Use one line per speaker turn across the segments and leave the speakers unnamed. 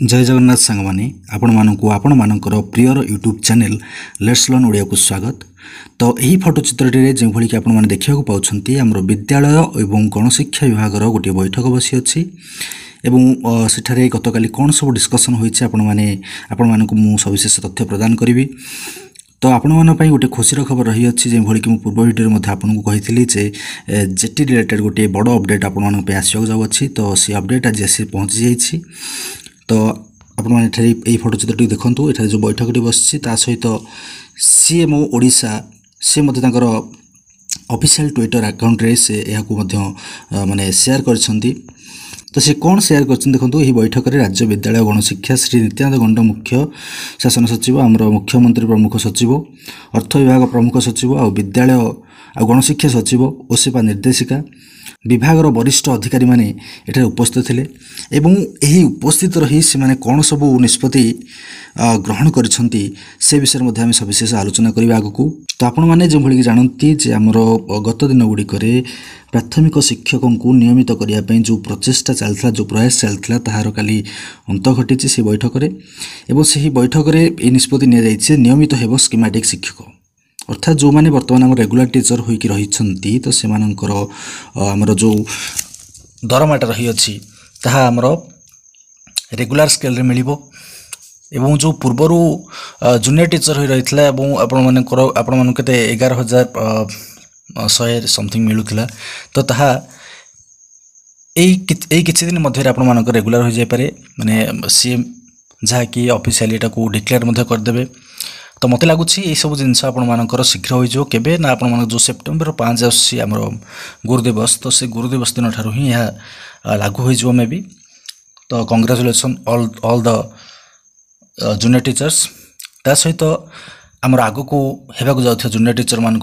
जय जगन्नाथ सांगमानी आपण मानकर prior YouTube channel let's learn Odia को स्वागत। तो यही फटोचित्रटी जो भाई कि आपने देखा पाँच आमर विद्यालय और गणशिक्षा विभाग गोटे बैठक बसी अच्छी सेठारे गतकाली कौन सब डिस्कसन होती आपण को सविशेष तथ्य प्रदान करी। तो आपण गोटे खुशी खबर रही अच्छी जो भाई कि मुझे पूर्व भिडियो आपको कही जेटी रिलेटेड गोटे बड़ अपडेट आपण आसवाक जाऊँगी। तो सी अपडेट आज आसी पहुँची जाइए। तो आपड़ी फटोचित्रटी देखूँ ये जो बैठकटी बसी सहित सीएमओ ओडिशा सी ऑफिशियल ट्विटर अकाउंट रे से माने शेयर करछंती। तो से कौन शेयर कर देखो यही बैठक में राज्य विद्यालय गणशिक्षा श्री नित्यानंद गंड मुख्य शासन सचिव आमर मुख्यमंत्री प्रमुख सचिव अर्थ विभाग प्रमुख सचिव आ विद्यालय आ गणशिक्षा सचिव ओसेपा निर्देशिका विभाग वरिष्ठ अधिकारी माने एठारे उपस्थित थिले एवं यही उपस्थित रही से माने कौन सब निष्पत्ति ग्रहण करिसंती से विषय में आम सविशेष आलोचना करबा आगकू। तो आपण माने जो भली जानती जे हमर गत दिन गुड़िकरे प्राथमिक शिक्षकों को नियमित करने जो प्रचेषा चलता जो प्रयास चलता ताहार काली अंत घटी से बैठक में एवं से बैठक में ये निष्पत्ति नि नियमित हेब स्कीमेटिक शिक्षक अर्थात जो मैंने बर्तमान आम रेगुलर टीचर होइकी रही तो से आमर जो दरमाटा रही अच्छी ताहा आमर रेगुलर स्केल रे मिलिबो एवं जो पूर्वर जूनियर टीचर हो रही आपण केते 11,100 समथिंग मिलूला। तो ताहा किछि दिन मध्य आपण मानक रेगुलर हो जाय पारे माने सीएम जहाँकि ऑफिशियली को डिक्लेयर करदेवे। तो मत लगुच ये सब जिनस आपर शीघ्र हो केबे ना आपण जो सेप्टेम्बर 5 आसी आमर गुरुदिवस तो से गुरुदिवस दिन ठारू ही यह लागू हो मे बी। तो congratulation all the junior teachers ता सहित आमर आग को हेबाक जाउथिया जूनियर टीचर मान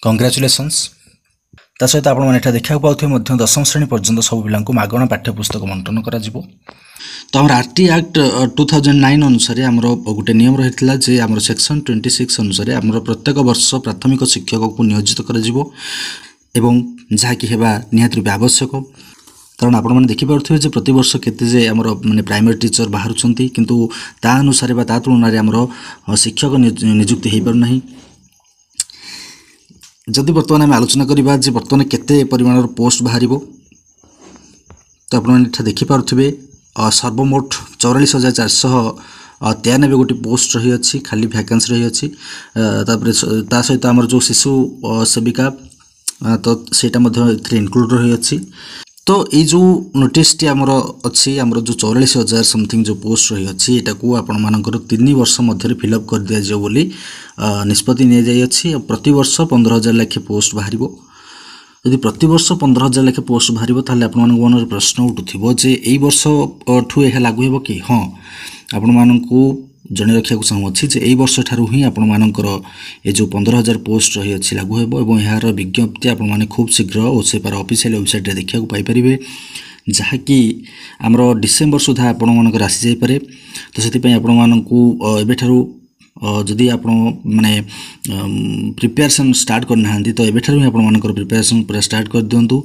कंग्रेचुलेसन्स ता सहित आपण माने देखा पाउथे दशम श्रेणी पर्यंत सब पिला मागणा पाठ्यपुस्तक बंटन करा जिवो। तो आम आरटी एक्ट 2009 अनुसार आमर गोटे नियम रही जे आमर सेक्शन 26 अनुसार आमर प्रत्येक वर्ष प्राथमिक शिक्षक को नियोजित कर जहाँकि हेबा निहात रूपे आवश्यक। कारण आपण मैंने देखिपे जे प्रति वर्ष केते आमर माने प्राइमरी टीचर बाहर किंतु ता अनुसार ता तुलन आमर शिक्षक नियुक्ति हो पार नहीं। जदि बर्तमान आम आलोचना करवा जे बर्तमान केते परिमाण पोस्ट बाहर तो आप देखिपे सर्वमोट 44,493 गोटे पोस्ट रही अच्छी खाली वैकेंसी रही अच्छी। ता सहित आमर जो शिशु सेविका तो सेटा इनक्लूड रही अच्छी। तो ये जो नोटिस टी आमर अच्छी आमर जो 44,000 समथिंग जो पोस्ट रही अच्छी एटा को आपण मानकर 3 वर्ष मध्य फिलअप कर दिया जाए बोली निष्पत्ति नि जाई अच्छी। प्रति वर्ष 15,000 लाख पोस्ट बाहर यदि प्रति वर्ष 15,000 लाख पोस्ट बाहर ताले आपण मन प्रश्न उठुथिबो जे एई वर्ष ठू यह लागू हेबो कि हाँ आपण मानकू जणे रखिया चाहूँगी जे एई वर्ष ठारू ही आपण मानकर ये जो 15,000 पोस्ट रही अच्छी लागू हेबो एवं यार विज्ञप्ति आपण माने खूब शीघ्र ओसेपार ऑफिशियल वेबसाइट रे देखिया पाई परिबे जहाँकि आमर डिसेम्बर सुधा आपण मानकर आसी जाई पारे। तो सेति पई आपण मानकू एबे ठारू जदि आप माने प्रिपेरेसन स्टार्ट करना तो एबे ठारू ही आपण मानकर प्रिपेरेसन पूरा स्टार्ट कर दियंतु।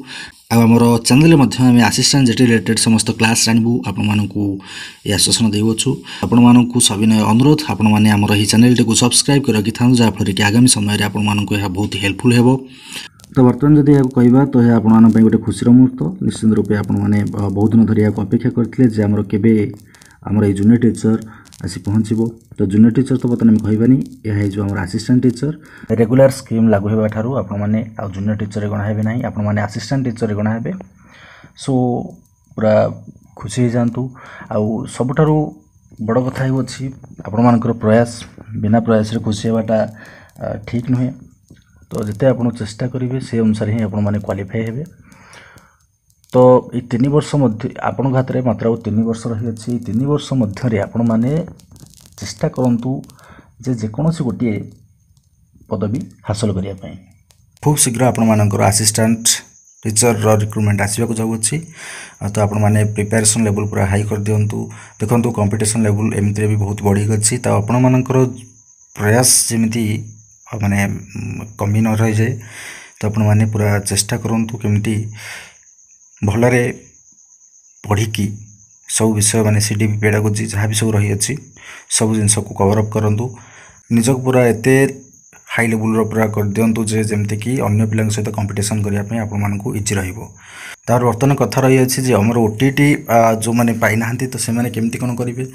आमर चैनल में असिस्टेंट जेटी रिलेटेड समस्त क्लास जानबू आपण मानकू या आश्वासन देउछु। आपण मानकू सविनय अनुरोध आपण माने आमर ही चैनल को सब्सक्राइब कर रखि थाउ जा फर कि आगामी समय रे आपण मानकू यह बहुत हेल्पफुल हेबो। तो बर्तमान जदि या कहबा तो यह आपण मान पई गोटे खुशीर मुहूर्त निश्चित रूपे आपण माने बहुत दिन धरि या अपेक्षा करथिले जे आमर केबे आमर ए जूनियर टीचर आसी पहुँचो। तो जूनियर टीचर तो बर्तमान कहबानी यह जो आम असिस्टेंट टीचर रेगुलर स्कीम लागू होगा ठारू आपण माने आ जूनियर टीचर गणा हेबे नहीं आपण माने असिस्टेंट टीचर गणा हेबे। सो पूरा खुशी हो जातु आ सबुठारू बड़ कथा ही अच्छी आपण मानकर प्रयास बिना प्रयास रे खुशी होगाटा ठीक नुहे। तो जिते आपण चेष्टा करेंगे से अनुसार ही आपण माने क्वालिफाई हेबे। तो ये 3 वर्ष मध्य आपण हाथ में मात्र 3 वर्ष रही अच्छी 3 वर्ष मध्य आपण माने चेष्टा करंतु जे जेकोसी गोटे पदवी हासिल करने खूब शीघ्र आपण मानकर असिस्टेंट टीचर रिक्रुटमेंट आसवाक जाऊँगी। तो आपण माने प्रिपेरेसन लेवल पूरा हाई कर दिंतु। देखो कंपटीशन लेवल एमती भी बहुत बढ़ी अच्छी। तो आपण मानकर प्रयास जमी माने कमी न रही जाए तो आपण माने पूरा चेष्टा करंतु केमती भलरे पढ़ी सब विषय माने सीडीपी पेडागोजी जहाँ भी सब रही अछि सब जिन को कवर अप करंतु निजक पूरा एते हाई लेवल रो पूरा कर दियंतु जे जेमते कि अन्य पिलांग सहित कंपटीशन करिया पे आपण मानकु इजी रहइबो। तार वर्तमान कथा रही अछि जे हमर ओटीटी जो माने पाइ नाहंती तो से माने केमती कोन करिवे।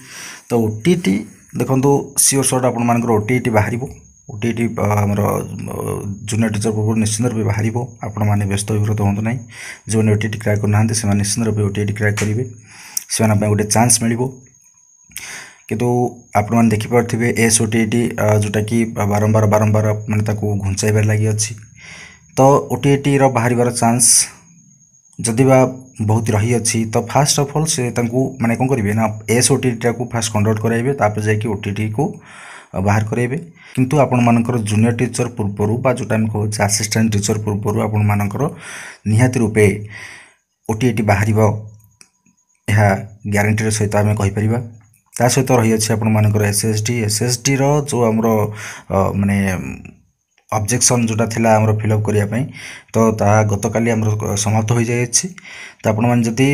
तो ओटीटी देखंतु सियोर शॉट आपण मानकर ओटीटी बाहरिबो। ओटीटी हमर जूनियर टीचर पूर्व निश्चित रूप बाहरिबो। आपण माने व्यस्त विरत होंतु नै जो ओटीटी क्रैक कर नाहंती से माने निश्चित रूप ओटीटी क्रैक करिवे से माने गोटे चांस मिलिबो। किंतु आपण माने देखि पारथिबे एसओटीटी जोटा कि बारंबार बारंबार माने ताको घुंचाइबार लागि अछि। तो ओटीटी रो बाहरिबार चांस जदि बा बहुत रही अछि तो फास्ट ऑफ ऑल से तांकू माने कोन करिवे ना एसओटीटी को फास्ट कंडक्ट कराइबे तापर जाय कि ओटीटी को बाहर कराइबे। किंतु आपण मानकर जूनियर टीचर पूर्वरु बा जोटा हम कहू असिस्टेंट टीचर पूर्वरु आपण मानकर निहाती रूपे ओटीटी बाहरिबो यह ग्यारंटी सहित आम कहीपर। ता सहित रही अच्छे आपण मानकर एसएसडी रो जो हमरो माने ऑब्जेक्शन जोटा थिला हमरो फिलअप करिया पई तो ता गतकाली हमरो समाप्त हो जाय अछि। तो आपण मान जदी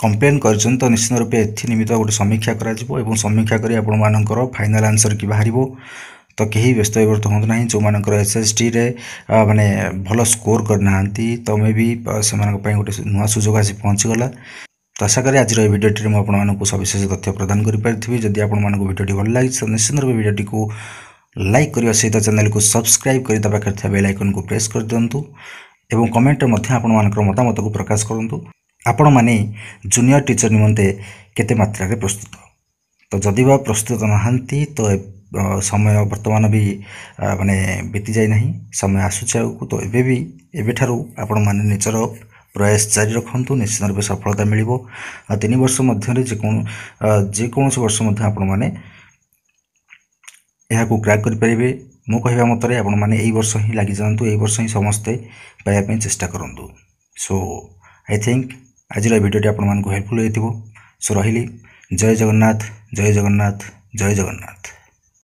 कंप्लेन करछन तो निश्चित रूपे एथि निमित्त गोटे समीक्षा करा जिवो एवं समीक्षा करी आपण मानकर फाइनल आंसर की बाहरिबो। तो कहीं व्यस्त विव्रत होंतु नहीं जो मानकर एसएसडी रे माने भलो स्कोर करनाहांती तो मे भी से मानक पई गोटे नुवा सुजोग आसी पहुंची गला। तो आशा करी आज भिडियोटी में आपको सविशेष तथ्य प्रदान करी। जदि आपको भिडियोटी भल लगी तो निश्चित रूप भिडियोटी को लाइक करने सहित चैनल को सब्सक्राइब कर पाखे बेल आइकन को प्रेस कर दिंतु एवं कमेंट में मतामत को प्रकाश करूँ। आपण माने जूनियर टीचर निमंते केते मात्रा रे प्रस्तुत। तो जदि बा प्रस्तुत नहांती तो समय वर्तमान भी माने बीती जाए नहीं समय आसुचे तो एबे भी एबेठारू आपण माने निजर प्रयास जारी रखु निश्चित रूप सफलता मिलिबो। 3 वर्ष मध्य जेकोसी वर्ष मध्य आपण माने यह को क्रैक करि परिबे। मो कहबा मतरे आपण माने एई वर्ष ही लागि जानतु एई वर्ष ही समस्ते पाया पे चेष्टा करंतु। सो आई थिंक आज भिडियोटी आपण मानकु हेल्पफुल हेतिबो। सो रहिली जय जगन्नाथ जय जगन्नाथ जय जगन्नाथ।